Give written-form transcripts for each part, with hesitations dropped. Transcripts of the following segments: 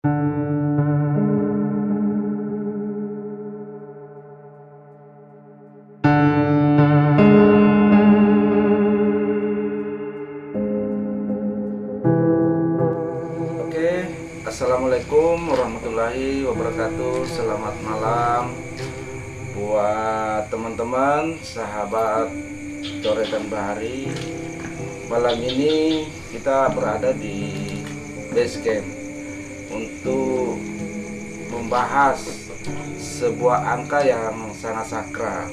Oke, assalamualaikum warahmatullahi wabarakatuh. Selamat malam buat teman-teman, sahabat coretan bahari. Malam ini kita berada di base camp untuk membahas sebuah angka yang sangat sakral.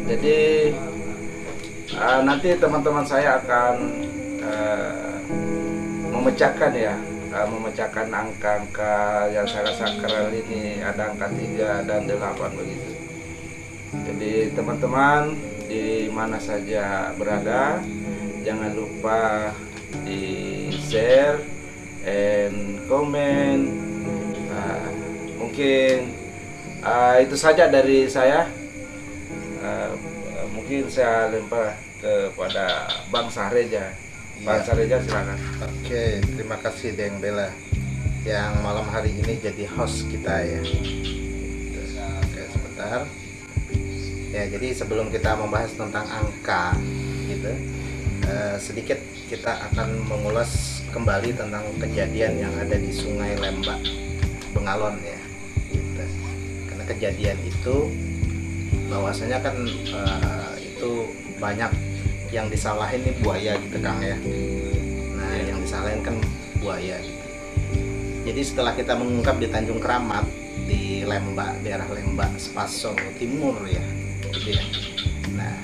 Jadi nanti teman-teman saya akan memecahkan angka-angka yang sangat sakral ini. Ada angka 3 dan 8 begitu. Jadi teman-teman di mana saja berada, jangan lupa di share and comment. Mungkin itu saja dari saya. Mungkin saya lempar kepada Bang Sahreja. Bang Sahreja, silakan. Oke, terima kasih Deng Bella yang malam hari ini jadi host kita ya. Oke, sebentar. Ya, jadi sebelum kita membahas tentang angka gitu, sedikit kita akan mengulas kembali tentang kejadian yang ada di Sungai Lembak, Bengalon ya. Gitu. Karena kejadian itu bahwasanya kan itu banyak yang disalahin nih buaya gitu Kang ya. Nah yang disalahin kan buaya gitu. Jadi setelah kita mengungkap di Tanjung Keramat, di Lembak, daerah Lembak, Sepasong Timur ya gitu ya. Nah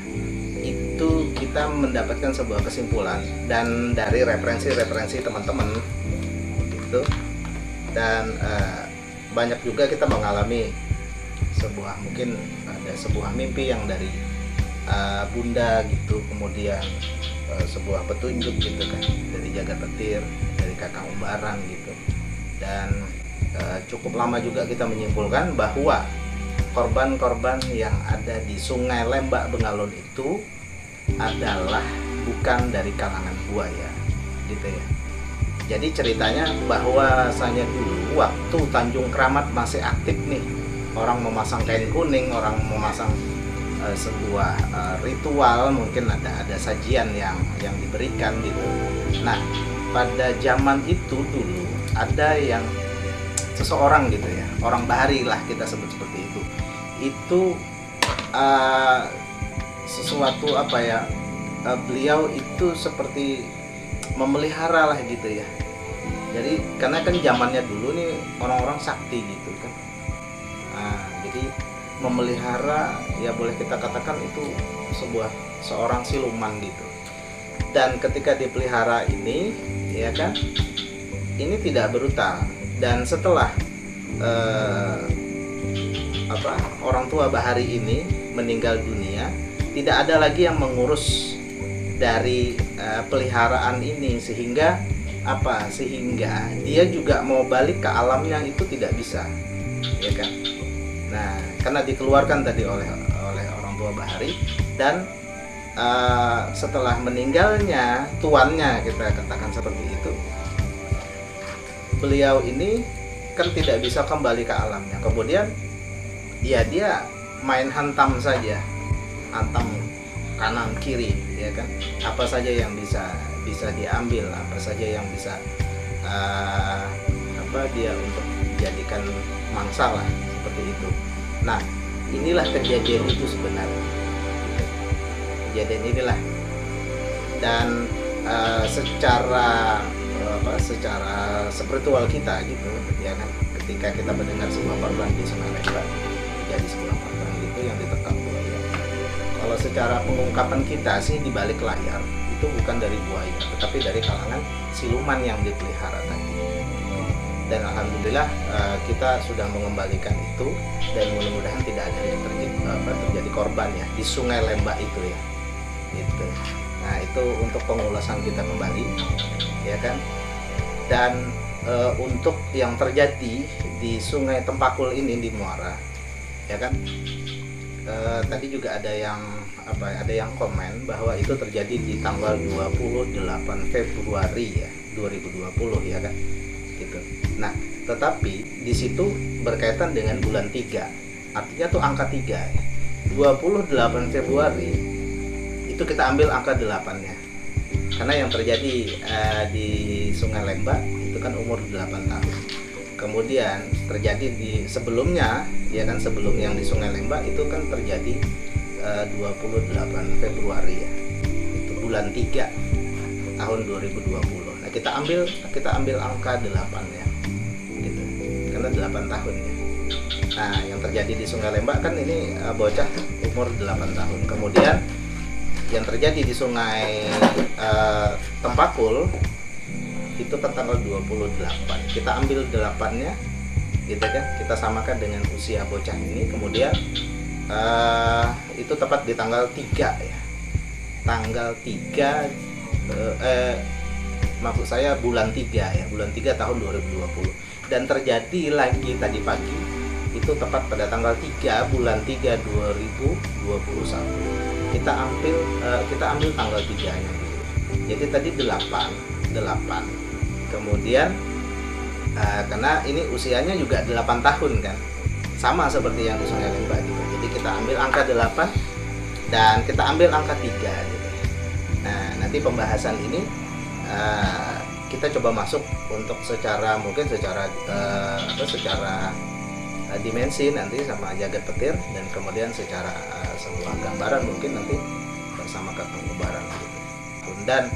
itu kita mendapatkan sebuah kesimpulan dan dari referensi teman-teman gitu. Dan banyak juga kita mengalami mungkin ada sebuah mimpi yang dari Bunda gitu, kemudian sebuah petunjuk gitu kan dari Jaga Petir, dari Kakang Umbaran gitu. Dan cukup lama juga kita menyimpulkan bahwa korban-korban yang ada di Sungai Lembak Bengalon itu adalah bukan dari kalangan buaya gitu ya. Jadi ceritanya bahwasanya dulu waktu Tanjung Keramat masih aktif nih, orang memasang kain kuning, orang memasang sebuah ritual, mungkin ada sajian yang diberikan gitu. Nah pada zaman itu dulu ada yang seseorang gitu ya, orang bahari lah kita sebut seperti itu sesuatu apa ya, beliau itu seperti memelihara lah gitu ya. Jadi karena kan zamannya dulu nih orang-orang sakti gitu kan. Jadi memelihara ya boleh kita katakan itu seorang siluman gitu. Dan ketika dipelihara ini ya kan, ini tidak berutang. Dan setelah orang tua bahari ini meninggal dunia, tidak ada lagi yang mengurus dari peliharaan ini, sehingga dia juga mau balik ke alamnya itu tidak bisa ya kan. Nah, karena dikeluarkan tadi oleh orang tua bahari, dan setelah meninggalnya tuannya, kita katakan seperti itu, beliau ini kan tidak bisa kembali ke alamnya. Kemudian ya dia main hantam saja, hantam kanan kiri ya kan, apa saja yang bisa diambil, apa saja yang bisa dia untuk dijadikan mangsa lah, seperti itu. Nah inilah kejadian itu sebenarnya, kejadian inilah. Dan secara spiritual kita gitu ya kan, ketika kita mendengar sebuah korban di Sungai Lembak, jadi sebuah korban itu yang diterkam buaya. Kalau secara pengungkapan kita sih di balik layar itu bukan dari buaya, tetapi dari kalangan siluman yang dipelihara tadi. Dan alhamdulillah kita sudah mengembalikan itu, dan mudah-mudahan tidak ada yang terjadi korban ya di Sungai Lembak itu ya gitu. Nah itu untuk pengulasan kita kembali ya kan. Dan untuk yang terjadi di Sungai Tempakul ini di Muara ya kan, tadi juga ada yang komen bahwa itu terjadi di tanggal 28 Februari ya 2020 ya kan gitu. Nah, tetapi di situ berkaitan dengan bulan 3. Artinya tuh angka 3 ya. 28 Februari itu kita ambil angka 8-nya. Karena yang terjadi di Sungai Lemba itu kan umur 8 tahun. Kemudian terjadi di sebelumnya, ya kan, sebelum yang di Sungai Lemba itu kan terjadi 28 Februari ya. Itu bulan 3 tahun 2020. Nah, kita ambil angka 8 ya. Gitu. Karena 8 tahun ya. Nah, yang terjadi di Sungai Lemba kan ini bocah umur 8 tahun. Kemudian yang terjadi di Sungai Tempakul itu kan tanggal 28. Kita ambil 8-nya gitu kan, kita samakan dengan usia bocah ini. Kemudian itu tepat di tanggal 3 ya. Tanggal 3 maksud saya bulan 3 ya, bulan 3 tahun 2020. Dan terjadi lagi tadi pagi itu tepat pada tanggal 3 bulan 3 2021. Kita ambil tanggal 3-nya gitu. Jadi tadi 8. Kemudian karena ini usianya juga 8 tahun kan, sama seperti yang di Sungai Lemba gitu. Jadi kita ambil angka 8 dan kita ambil angka 3 gitu. Nah, nanti pembahasan ini kita coba masuk untuk secara dimensi nanti sama jagat petir, dan kemudian secara sebuah gambaran mungkin nanti bersama kepengubaran gitu. Dan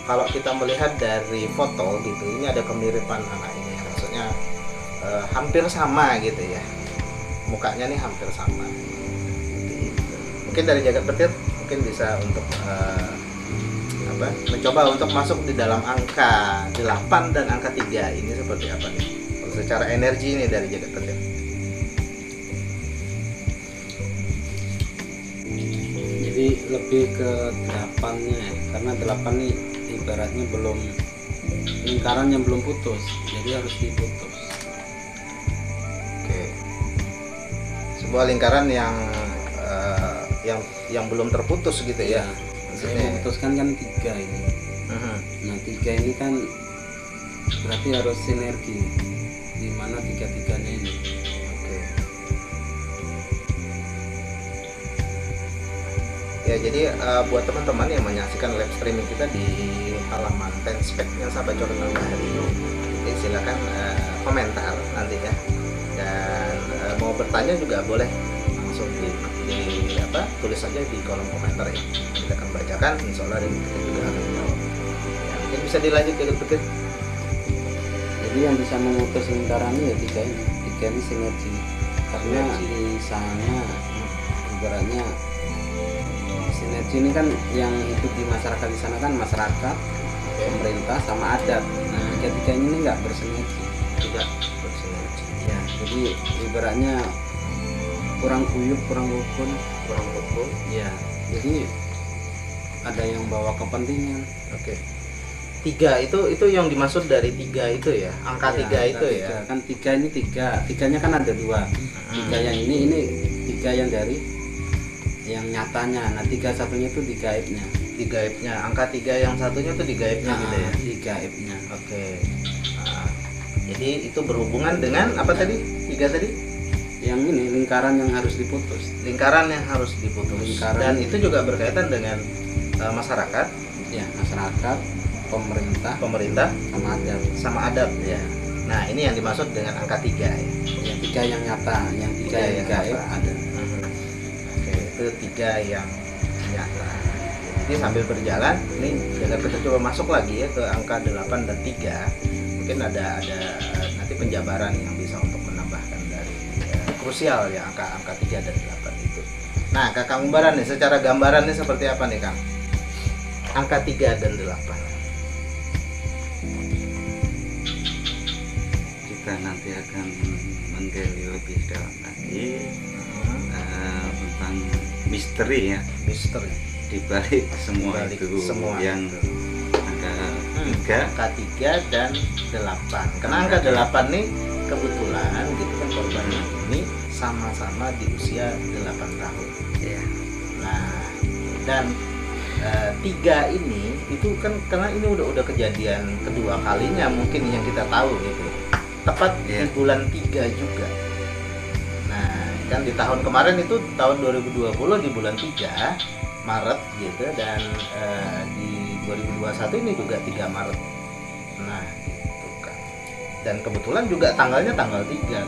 kalau kita melihat dari foto gitu, ini ada kemiripan anak ini, maksudnya hampir sama gitu ya, mukanya nih hampir sama gitu. Mungkin dari jagat petir mungkin bisa untuk mencoba untuk masuk di dalam angka 8 dan angka 3 ini seperti apa nih kalau secara energi ini dari jagat petir. Jadi lebih ke 8-nya ya, karena 8 nih ibaratnya belum, lingkarannya belum putus, jadi harus diputus. Oke. Sebuah lingkaran yang belum terputus gitu ya. Saya memutuskan kan 3 ini. Nah, 3 ini kan berarti harus sinergi, di mana 3-3-nya ini. Oke. Ya, jadi buat teman-teman yang menyaksikan live streaming kita di halaman Tenspek-nya Sahabat Coret Nambahari, jadi silakan komentar nanti ya, dan mau bertanya juga boleh langsung tulis saja di kolom komentar ya, kita akan bacakan, insya Allah dan kita juga akan menjawab ya. Mungkin bisa dilanjut ya Dr. Jadi yang bisa memutus lingkarannya ya 3 ini sinergi, karena di sana ibaratnya sinergi ini kan yang hidup di masyarakat di sana kan masyarakat, pemerintah sama adat. Nah, ketiga ini nggak bersinergi, tidak bersinergi ya. Jadi ibaratnya kurang guyup, kurang rukun ya. Jadi ada yang bawa kepentingan. Oke. 3 itu yang dimaksud dari 3 itu ya, angka 3 itu ya. Kan 3 ini 3-nya kan ada 2. 3 yang ini 3 yang dari yang nyatanya. Nah, 3 satunya itu di gaibnya. Di gaibnya, angka 3 yang satunya tuh di gaibnya gitu ya. Di gaibnya. Oke. Jadi itu berhubungan dengan apa tadi? 3 tadi? Yang ini lingkaran yang harus diputus. Lingkaran yang harus diputus. Dan itu juga berkaitan dengan masyarakat. Ya, masyarakat, pemerintah sama adat ya. Nah, ini yang dimaksud dengan angka 3 ya. Yang 3 yang nyata, yang 3 yang gaib ada. Oke, itu 3 yang nyata. Jadi sambil berjalan, ini kita coba masuk lagi ya ke angka 8 dan 3. Mungkin ada nanti penjabaran yang bisa untuk menambahkan dari krusial ya angka 3 dan 8 itu. Nah, Kakak Umbaran nih, secara gambarannya seperti apa nih, Kang? Angka 3 dan 8. Kita nanti akan menggali lebih dalam lagi tentang misteri ya, di balik semua yang angka 3 dan 8. Karena angka 8 nih kebetulan gitu kan, korban ini sama-sama di usia 8 tahun ya. Nah, dan 3 ini itu kan karena ini udah kejadian kedua kalinya mungkin yang kita tahu gitu. tepat di bulan 3 juga. Nah, kan di tahun kemarin itu tahun 2020 di bulan 3 Maret gitu, dan di 2021 ini juga 3 Maret. Nah, gitu kan. Dan kebetulan juga tanggalnya tanggal 3.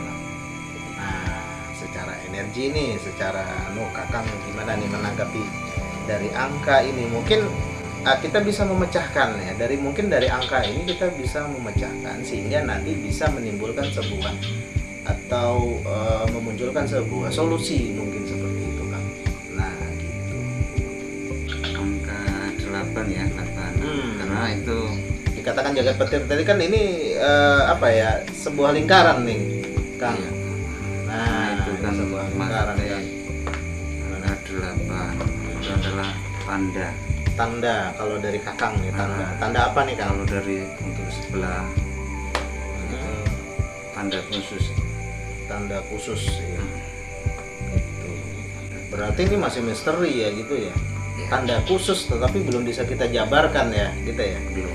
Nah, secara energi nih, secara Kakang gimana nih menanggapi dari angka ini? Mungkin kita bisa memecahkan ya, mungkin dari angka ini kita bisa memecahkan sehingga nanti bisa menimbulkan sebuah atau memunculkan sebuah solusi, mungkin seperti itu kan. Nah, gitu. Angka 8 ya, 8. Karena itu dikatakan jagat petir tadi kan ini apa ya, sebuah lingkaran nih Kang. Iya. Nah, itu kan sebuah lingkaran ya. Angka 8 itu adalah tanda kalau dari Kakang nih, tanda apa nih Kang? Kalau dari untuk sebelah itu tanda khusus ya. Gitu. Berarti ini masih misteri ya gitu ya. Tanda khusus tetapi belum bisa kita jabarkan ya gitu ya. belum.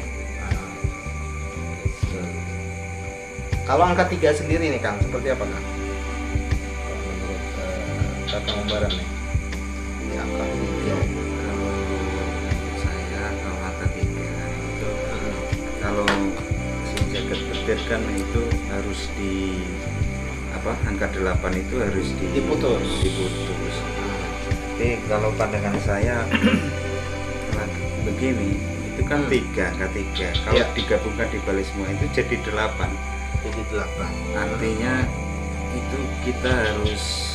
Gitu. Kalau angka 3 sendiri nih Kang, seperti apa Kang? Menurut Kakang Umbaran nih, ini angka 3. Kalau si jagat petir kan itu harus angka 8 itu harus diputus. Tapi kalau pandangan saya begini, itu kan 3, angka 3. Kalau digabungkan dibalik semua itu jadi 8. Artinya itu kita harus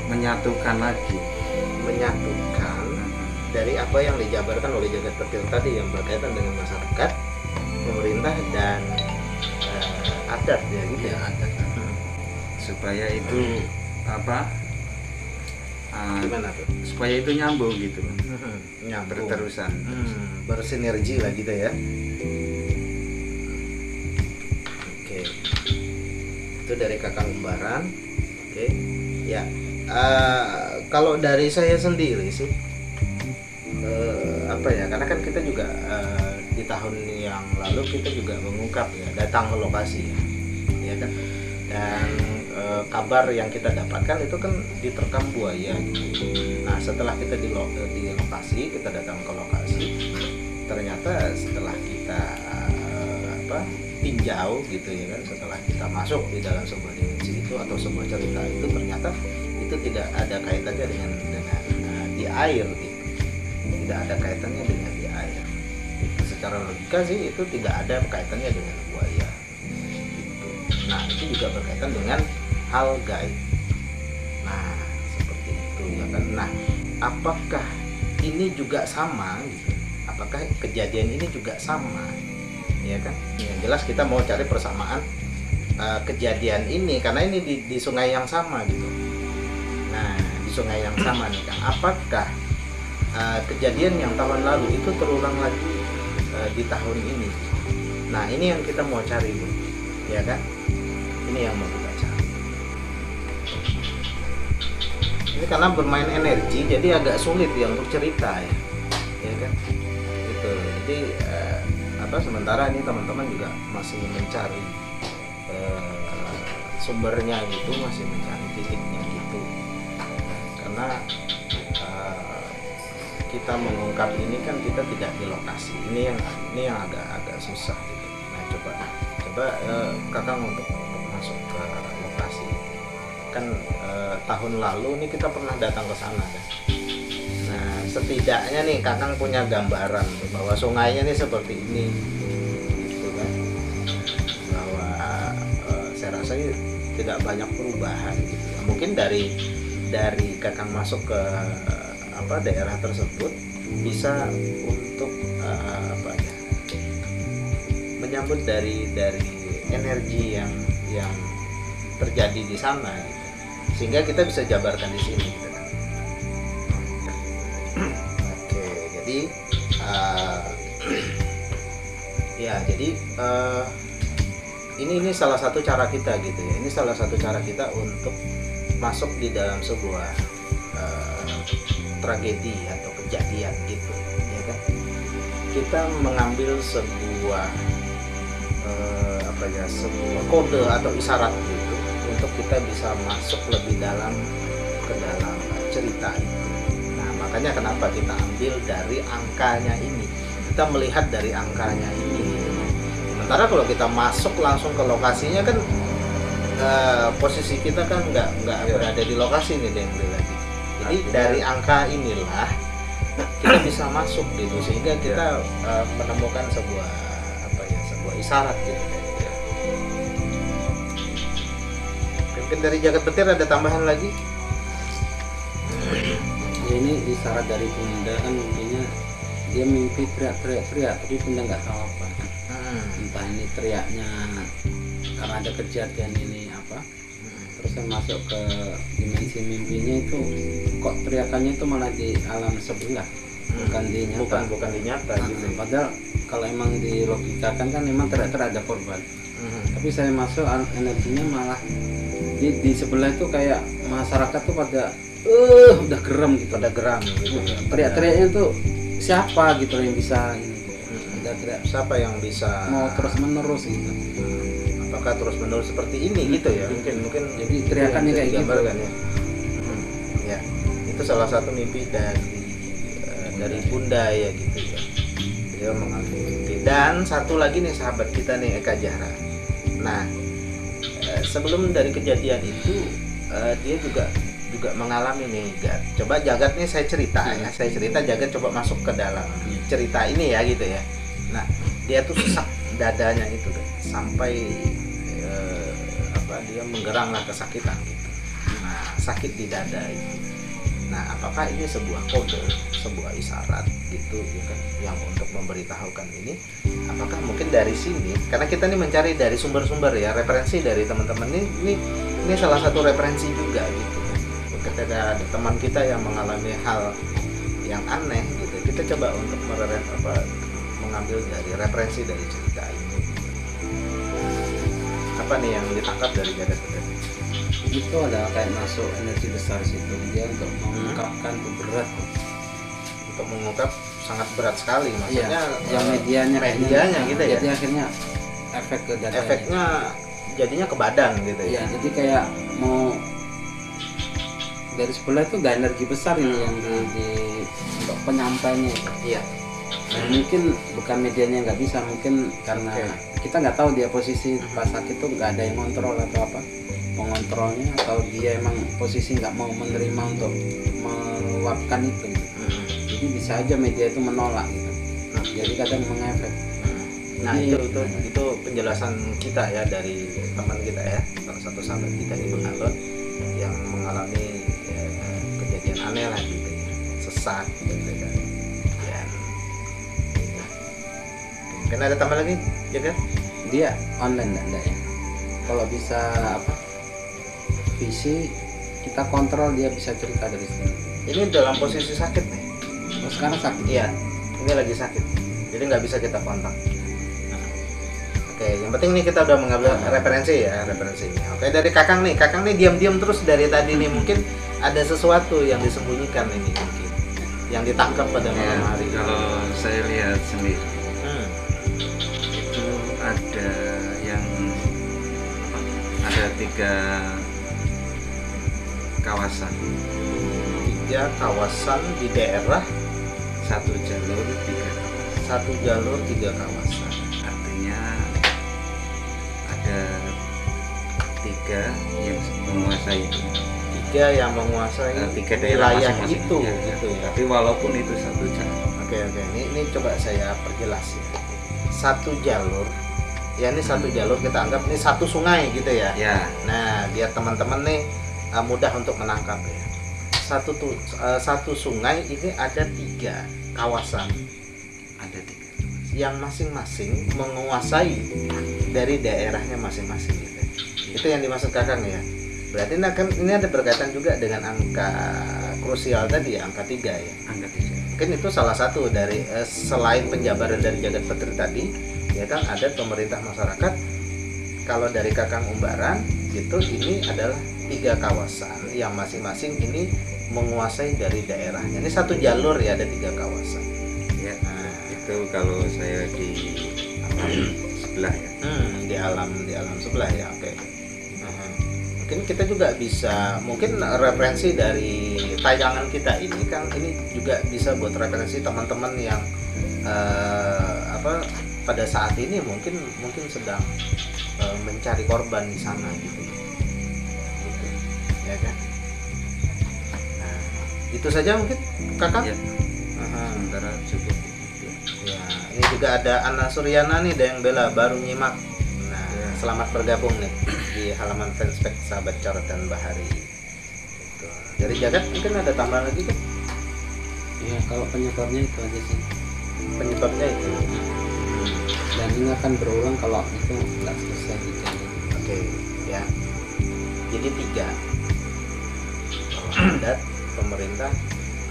menyatukan lagi. Dari apa yang dijabarkan oleh jagat petir tadi yang berkaitan dengan masyarakat, pemerintah, dan adat ya gitu ya, adat. Supaya itu gimana tuh? Supaya itu nyambung gitu loh. Nyambung. Berterusan. Bersinergi lah gitu ya. Oke. Itu dari Kakang Umbaran. Oke. Ya. Kalau dari saya sendiri sih, apa ya, karena kan kita juga di tahun yang lalu kita juga mengungkap ya, datang ke lokasi ya kan, dan kabar yang kita dapatkan itu kan diterkam buaya gitu. Nah, setelah kita di lokasi, kita datang ke lokasi, ternyata setelah kita tinjau gitu ya kan, setelah kita masuk di dalam sebuah dimensi itu atau sebuah cerita itu, ternyata itu tidak ada kaitannya dengan di air gitu. Tidak ada kaitannya dengan di air. Secara logika sih itu tidak ada kaitannya dengan buaya. Gitu. Nah, itu juga berkaitan dengan hal gaib. Nah, seperti itu ya kan. Nah, apakah ini juga sama gitu? Apakah kejadian ini juga sama? Ya kan? Yang jelas kita mau cari persamaan kejadian ini karena ini di sungai yang sama gitu. Nah, di sungai yang sama nih kan. Apakah kejadian yang tahun lalu itu terulang lagi di tahun ini? Nah, ini yang kita mau cari, Bu. Ya kan? Ini yang mau kita cari. Ini karena bermain energi, jadi agak sulit ya untuk cerita ya. Ya kan? Gitu. Jadi sementara ini teman-teman juga masih mencari sumbernya gitu, masih mencari titiknya gitu. Karena kita mengungkap ini kan kita tidak di lokasi. Ini yang agak susah gitu. Nah, coba Kakang untuk masuk ke lokasi. Kan tahun lalu nih kita pernah datang ke sana kan. Nah, setidaknya nih Kakang punya gambaran bahwa sungainya nih seperti ini gitu kan. Bahwa saya rasa tidak banyak perubahan gitu. Nah, mungkin dari Kakang masuk ke daerah tersebut bisa untuk menyambut dari energi yang terjadi di sana gitu. Sehingga kita bisa jabarkan di sini gitu kan. Oke, jadi ini salah satu cara kita gitu ya. Ini salah satu cara kita untuk masuk di dalam sebuah tragedi atau kejadian gitu ya kan. Kita mengambil sebuah apa ya, sebuah kode atau isyarat gitu untuk kita bisa masuk lebih dalam ke dalam cerita itu. Nah, makanya kenapa kita ambil dari angkanya ini, kita melihat dari angkanya ini gitu. Sementara kalau kita masuk langsung ke lokasinya kan posisi kita kan nggak berada di lokasi nih Deng lagi. Jadi dari angka inilah kita bisa masuk gitu, sehingga kita menemukan sebuah apa ya, sebuah isyarat gitu. Mungkin dari jagat petir ada tambahan lagi? Ya, ini isyarat dari bunda kan, intinya dia mimpi teriak tapi bunda nggak tahu apa. Entah ini teriaknya karena ada kejadian ini apa, terus saya masuk ke dimensi mimpinya itu kok teriakannya itu malah di alam sebelah, bukan di nyata. Bukan di nyata gitu. Padahal kalau emang di logikakan kan memang teriak ada korban. Tapi saya masuk energinya malah di sebelah itu kayak masyarakat tuh pada udah geram gitu, teriak-teriaknya tuh siapa gitu yang bisa ini gitu. Udah teriak siapa yang bisa mau terus menerus gitu, apakah terus menerus seperti ini gitu ya, mungkin jadi teriakannya kayak gitu kan ya. Ya, itu salah satu mimpi dari bunda ya gitu ya, dia mengalami mimpi. Dan satu lagi nih sahabat kita nih, Eka Jahra. Nah, sebelum dari kejadian itu dia juga mengalami nih, coba Jagat nih saya cerita ya, Jagat coba masuk ke dalam cerita ini ya gitu ya. Nah, dia tuh sesak dadanya itu deh, sampai dia menggerang lah, kesakitan gitu. Nah, sakit di dada itu. Nah, apakah ini sebuah kode, sebuah isyarat gitu ya kan, yang untuk memberitahukan ini? Apakah mungkin dari sini, karena kita nih mencari dari sumber-sumber ya, referensi dari teman-teman ini salah satu referensi juga gitu. Ketika ada teman kita yang mengalami hal yang aneh gitu, kita coba untuk mengambil dari referensi dari cerita ini. Apa nih yang ditangkap dari Jagat Petir? itu adalah kayak masuk energi besar situ, dia untuk mengungkapkan itu berat, untuk mengungkap sangat berat sekali, maksudnya yang medianya gitu ya. Jadi akhirnya efek ke dada, efeknya jadinya ke badan gitu ya. Jadi kayak mau dari sebelah itu gak energi besar ini yang di untuk penyampainya itu. Iya. Nah, mungkin bukan medianya nggak bisa, mungkin karena kita nggak tahu dia posisi pas sakit itu nggak ada yang kontrol atau apa, mengontrolnya, atau dia emang posisi nggak mau menerima untuk meluapkan itu gitu. Jadi bisa aja media itu menolak gitu, jadi kadang mengefek. Nah, itu penjelasan kita ya dari teman kita ya, salah satu sahabat kita di Bengalon yang mengalami kejadian aneh lah gitu ya, sesak gitu kan. Mungkin ada tambah lagi, Jagat? Dia online enggak ya? Kalau bisa apa? Visi kita kontrol, dia bisa cerita dari sini. Ini dalam posisi sakit nih. Oh, sekarang sakit? Iya, ini lagi sakit. Jadi nggak bisa kita kontak. Nah, oke, yang penting nih kita udah mengambil referensi ya, referensinya. Oke, dari Kakang nih diam-diam terus dari tadi nih, mungkin ada sesuatu yang disembunyikan ini mungkin, yang ditangkap pada malam hari. Kalau saya lihat sendiri, ada yang ada 3 kawasan di daerah, satu jalur 3 kawasan. Artinya ada 3 yang menguasai itu, 3 yang menguasai 3 daerah wilayah masing-masing itu ya, gitu ya. Tapi walaupun itu satu jalur. Oke, ini coba saya perjelas ya. Satu jalur ya, ini satu jalur kita anggap ini satu sungai gitu ya. Nah, biar teman-teman nih mudah untuk menangkap ya. Satu sungai ini ada 3 kawasan, Ada 3 yang masing-masing menguasai dari daerahnya masing-masing gitu. Itu yang dimaksud Kakang ya. Berarti ini ada berkaitan juga dengan angka krusial tadi ya, angka 3 ya. Angka 3. Mungkin itu salah satu dari selain penjabaran dari Jagat Petir tadi ya kan, ada pemerintah masyarakat. Kalau dari Kakang Umbaran gitu, ini adalah 3 kawasan yang masing-masing ini menguasai dari daerahnya. Ini satu jalur ya, ada 3 kawasan ya. Nah, itu kalau saya di sebelah ya. di alam sebelah ya. Oke. Mungkin kita juga bisa, mungkin referensi dari tayangan kita ini kan, ini juga bisa buat referensi teman-teman yang pada saat ini mungkin sedang mencari korban di sana gitu ya kan. Nah, itu saja mungkin kakak Ya. Sementara cukup. ya. Ini juga ada Ana Suryana nih Deng Bella baru nyimak. Nah, selamat bergabung nih di halaman fanspage Sahabat Coretan Bahari gitu. Dari Jagat mungkin ada tambahan lagi kan? Ya kalau penyebabnya itu aja sih, Penyebabnya itu. dan ini akan berulang kalau itu nggak selesai gitu. Oke, ya. Jadi 3. Adat, pemerintah,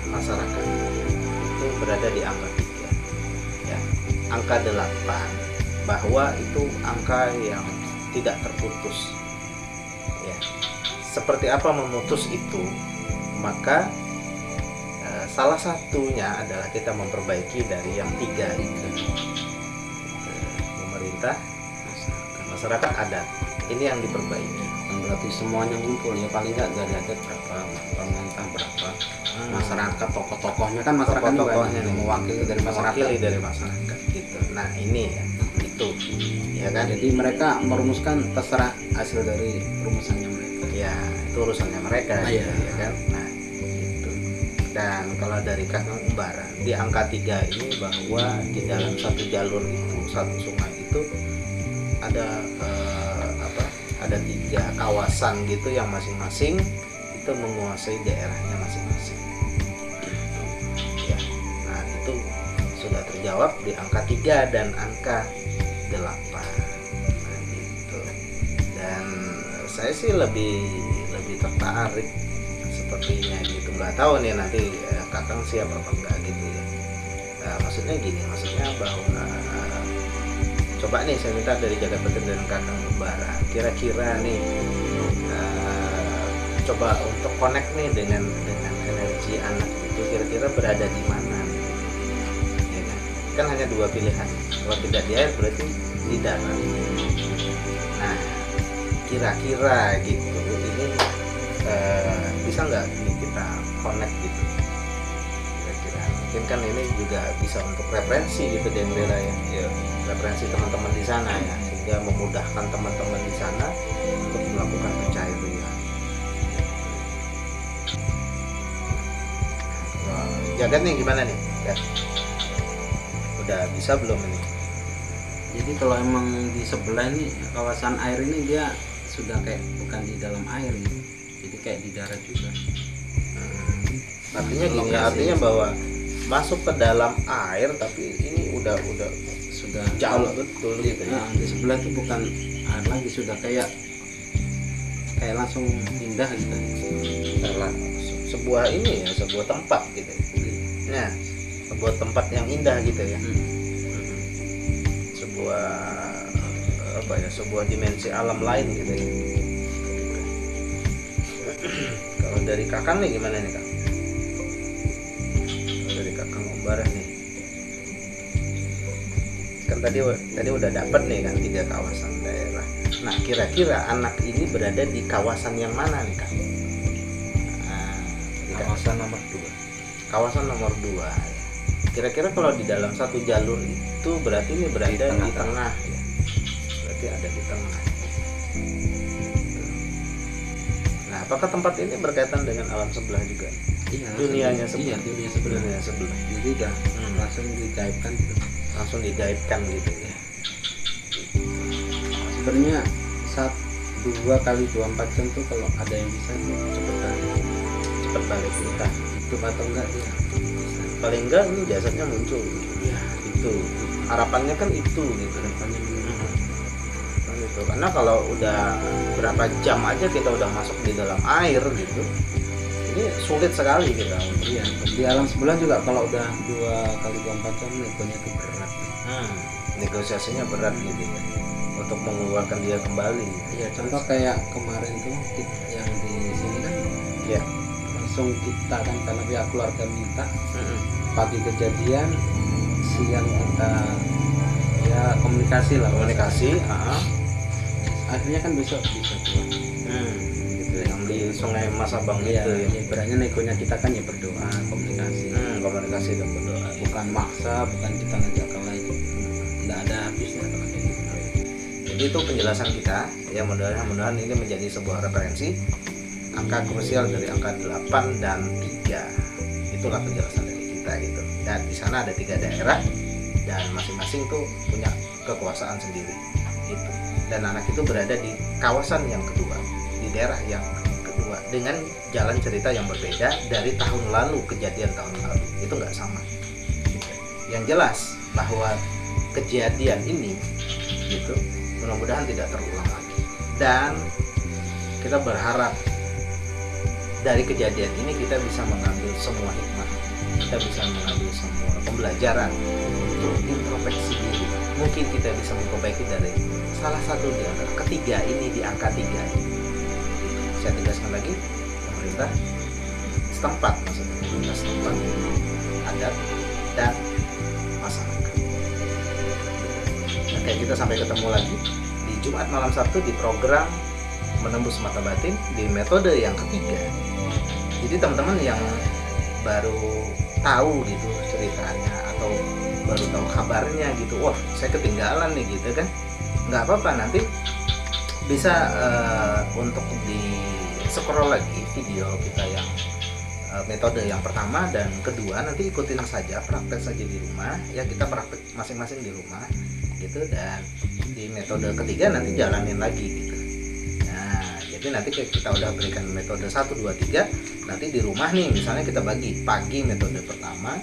masyarakat itu berada di angka 3. Ya. Angka 8 bahwa itu angka yang tidak terputus. Ya. Seperti apa memutus itu? Maka salah satunya adalah kita memperbaiki dari yang 3 itu. Pemerintah, masyarakat, adat. Ini yang diperbaiki. Dan berarti semuanya ngumpul ya, paling nggak dari adat berapa, pemerintah berapa, masyarakat, tokoh-tokohnya kan masyarakat Tokoh-tokohnya banyak, nih. mewakili dari masyarakat. Mewakili dari masyarakat gitu. Nah ini ya itu ya kan. Jadi mereka merumuskan terserah hasil dari rumusannya mereka. Ya itu urusannya mereka Iya. ya kan. Nah itu. Dan kalau dari Kakang Umbaran di angka 3 ini bahwa di dalam satu jalur itu, satu sungai itu ada ada 3 kawasan gitu yang masing-masing itu menguasai daerahnya masing-masing gitu. Ya. Nah itu sudah terjawab di angka 3 dan angka 8. Nah gitu. Dan saya sih lebih tertarik sepertinya gitu. Nggak tahu nih nanti Kakang siap apa enggak gitu ya. Maksudnya gini, maksudnya bahwa coba nih saya minta dari Jagat Petir dan Kakang Umbaran, kira-kira nih coba untuk connect nih dengan energi anak itu kira-kira berada di mana nih? Ya kan hanya 2 pilihan, kalau tidak di air berarti di darat. Nah kira-kira gitu ini bisa nggak nih kita connect gitu kira-kira? Mungkin kan ini juga bisa untuk referensi gitu Deng Bella ya. Referensi teman-teman di sana ya, sehingga memudahkan teman-teman di sana untuk melakukan pencaharian. Jagat nih gimana nih? Udah bisa belum ini? Jadi kalau emang di sebelah ini kawasan air ini dia sudah kayak bukan di dalam air gitu. Jadi kayak di darat juga. Artinya gini, Lokasi. artinya bahwa masuk ke dalam air tapi ini udah Sudah jauh betul gitu ya. Nah, di sebelah itu bukan air lagi, sudah kayak langsung indah gitu. Karena sebuah ini ya, sebuah tempat gitu. Nah, sebuah tempat yang indah gitu ya. Sebuah sebuah dimensi alam lain gitu ya. Kalau dari Kakang nih gimana nih Kang? Kalau dari Kakang Umbaran nih, kan tadi udah dapat nih kan 3 kawasan daerah. Nah kira-kira anak ini berada di kawasan yang mana nih Kang? Kawasan nomor 2. Kawasan nomor 2 ya. Kira-kira kalau di dalam satu jalur itu berarti ini berada di tengah ya. Berarti ada di tengah. Nah, apakah tempat ini berkaitan dengan alam sebelah juga? Iya, Dunianya sebelah. Iya, dunia sebelah. Dunia sebelah. Jadi udah langsung digaibkan gitu. Langsung digaibkan gitu ya. Sebenarnya 2 kali 24 jam tuh kalau ada yang bisa tuh Cepat balik kita. itu atau enggak dia bisa. Paling enggak ini jasadnya muncul. Iya, Itu harapannya kan itu gitu. harapannya begitu. Kan gitu. Karena kalau udah berapa jam aja kita udah masuk di dalam air gitu, ini sulit sekali kita. Iya, di alam sebelah juga kalau udah 2 kali 24 jam negonya itu berat. Negosiasinya berat gitu ya, untuk mengeluarkan dia kembali. Iya, contoh kayak kemarin tuh yang di sini kan Ya. langsung kita kan karena pihak keluarga minta pagi kejadian, siang kita ya komunikasi lah. Komunikasi, akhirnya kan besok bisa keluar. Gitu yang di Sungai Masabang Iya, itu ya. ibaratnya negonya kita kan ya berdoa, komunikasi. Komunikasi dan berdoa. Bukan maksa, bukan kita ngajak ke lain. Nggak ada habisnya kalau kayak gitu. Jadi itu penjelasan kita ya, mudah-mudahan ini menjadi sebuah referensi. Angka krusial dari angka 8 dan 3. Itulah penjelasan dari kita gitu. Dan di sana ada 3 daerah dan masing-masing tuh punya kekuasaan sendiri gitu. Dan anak itu berada di kawasan yang kedua, di daerah yang kedua dengan jalan cerita yang berbeda dari tahun lalu, kejadian tahun lalu itu nggak sama gitu. Yang jelas bahwa kejadian ini gitu mudah-mudahan tidak terulang lagi, dan kita berharap dari kejadian ini kita bisa mengambil semua hikmah, kita bisa mengambil semua pembelajaran untuk introspeksi diri. Mungkin kita bisa memperbaiki dari salah satu di antara ketiga ini, di angka 3 ini. Saya tegaskan lagi, pemerintah setempat, maksudnya pemerintah setempat, adat dan masyarakat. Oke, kita sampai ketemu lagi di Jumat malam Sabtu di program Menembus Mata Batin di metode yang ketiga. Jadi teman-teman yang baru tahu gitu ceritanya atau baru tahu kabarnya gitu, wah saya ketinggalan nih gitu kan, nggak apa-apa, nanti bisa untuk di scroll lagi video kita yang metode yang pertama dan kedua, nanti ikutin saja, praktek saja di rumah ya, kita praktek masing-masing di rumah gitu, dan di metode ketiga nanti jalanin lagi gitu. Nah jadi nanti kita udah berikan metode 1, 2, 3, nanti di rumah nih misalnya kita bagi pagi metode pertama,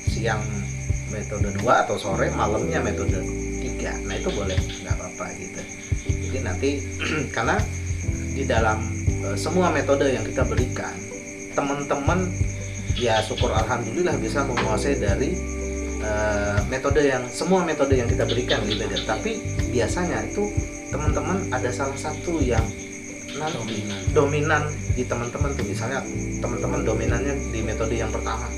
siang metode 2, atau sore malamnya metode 3. Nah itu boleh, nggak apa-apa gitu. Jadi nanti karena di dalam semua metode yang kita berikan, teman-teman ya syukur alhamdulillah bisa menguasai dari metode yang semua metode yang kita berikan gitu. Tapi biasanya itu teman-teman ada salah satu yang dominan di teman-teman tuh, misalnya teman-teman dominannya di metode yang pertama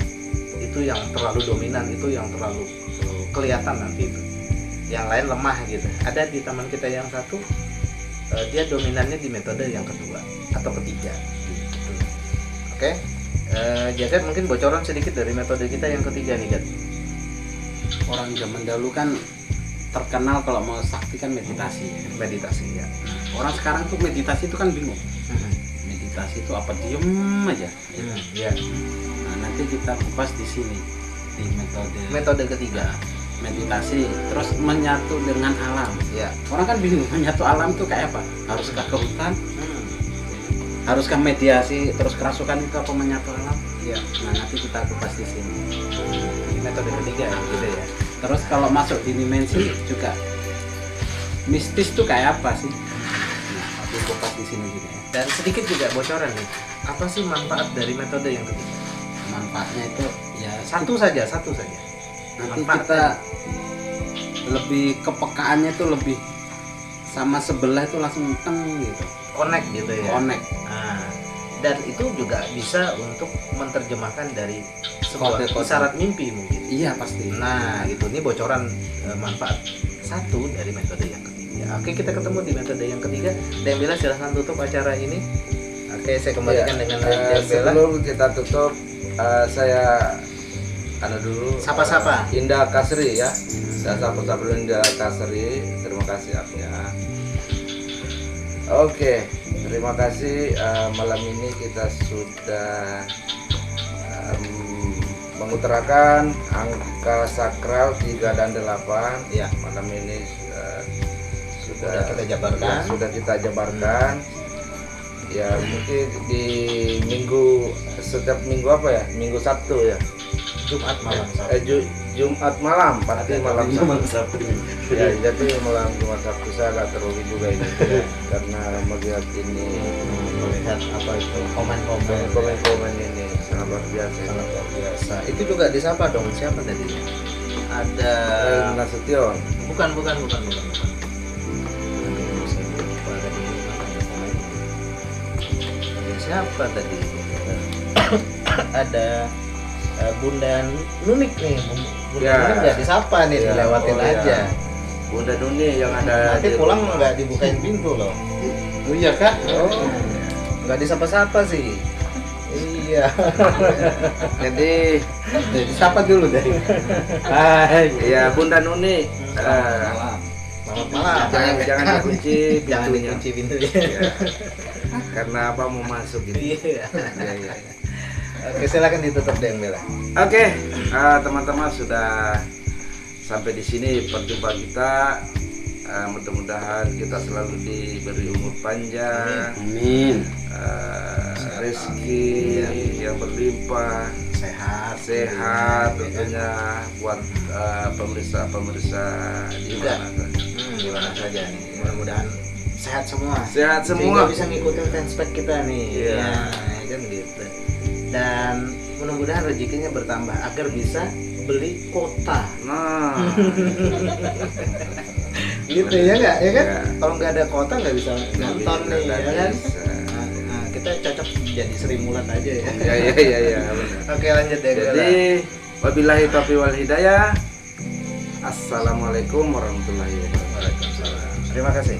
itu yang terlalu dominan, itu yang terlalu kelihatan nanti itu, yang lain lemah gitu. Ada di teman kita yang satu dia dominannya di metode yang kedua atau ketiga gitu. Oke, Jagat mungkin bocoran sedikit dari metode kita yang ketiga nih, Gat. Orang zaman dahulu kan terkenal kalau mau sakti kan meditasi. Meditasi ya. Orang sekarang tuh meditasi itu kan bingung. Meditasi itu apa, diem aja. Ya. Nah, nanti kita kupas di sini di Metode ketiga. meditasi, terus menyatu dengan alam. Ya. Orang kan bingung menyatu alam itu kayak apa? Haruskah ke hutan? Haruskah mediasi terus kerasukan itu apa menyatu alam? Ya. Nah nanti kita kupas di sini. Di metode ketiga gitu ya. Terus kalau masuk di dimensi juga mistis tuh kayak apa sih? Nah, aku kupas di sini juga ya. Dan sedikit juga bocoran nih. Apa sih manfaat dari metode yang ketiga? Manfaatnya itu ya Satu saja. nanti manfaat kita lebih kepekaannya tuh lebih sama sebelah itu langsung teng gitu. Connect gitu ya. Connect. Nah, dan itu juga bisa untuk menerjemahkan dari sebuah Kode-kode. isyarat mimpi mungkin. Iya pasti. Nah, gitu. Ini bocoran manfaat satu dari metode yang ketiga. Oke, kita ketemu di metode yang ketiga. Dembela silahkan tutup acara ini. Oke, saya kembalikan dengan Dembela. Sebelum kita tutup, saya dulu Sapa-sapa. Indah Kasri ya. Saya sapa dulu Indah Kasri. Terima kasih Afia. Oke, terima kasih. Malam ini kita sudah mengutarakan angka sakral 3 dan 8. Ya. Malam ini Sudah kita jabarkan. Sudah kita jabarkan. Ya mungkin di setiap minggu apa ya? Minggu Sabtu ya. Jumat malam Sabtu. Jumat malam, pasti malam Sabtu. Ya, jadi malam Jumat Sabtu saya agak terlalu juga ini ya, karena melihat ini Melihat apa itu komen-komen ini sangat luar biasa. sangat luar biasa. Itu juga disapa dong, siapa tadi? Ada Nasution. bukan. Saya lupa tadi. Ada siapa tadi? Ada Bunda Nunik nih. Bunda Ya. Nunik nggak disapa nih, Ya, dilewatin oh, ya. aja. Bunda Nuni yang ada Nanti di pulang rumah. nggak dibukain pintu loh. Oh iya kak. Oh, nggak disapa-sapa sih. Iya. Jadi Siapa dulu deh? Hai. ya Bunda Nuni Selamat malam. jangan dikunci Jangan pintunya. dikunci pintunya. Ya. Karena apa mau masuk gitu. Iya. Ya, ya. Oke, silakan ditutup Deng Bella. Oke, teman-teman sudah sampai di sini perjumpaan kita. Mudah-mudahan kita selalu diberi umur panjang, Amin. rezeki yang berlimpah, sehat tentunya buat pemirsa-pemirsa di Juga. mana saja. Di mana saja nih. Mudah-mudahan sehat semua. Sehat Sehingga semua. bisa ngikutin fanspage kita nih. Iya. Ya, kan gitu. Dan mudah-mudahan rezekinya bertambah agar bisa beli kota. Nah, Gitu ya nggak? Ya kan? Iya. Kalau nggak ada kota nggak bisa nonton nih, nggak ya kan? bisa. Nah, kita cocok jadi Sri Mulat aja ya. Ya, benar. Oke, lanjut deh. Jadi wabillahi taufiq wal hidayah. Assalamualaikum warahmatullahi wabarakatuh. Waalaikumsalam. Terima kasih.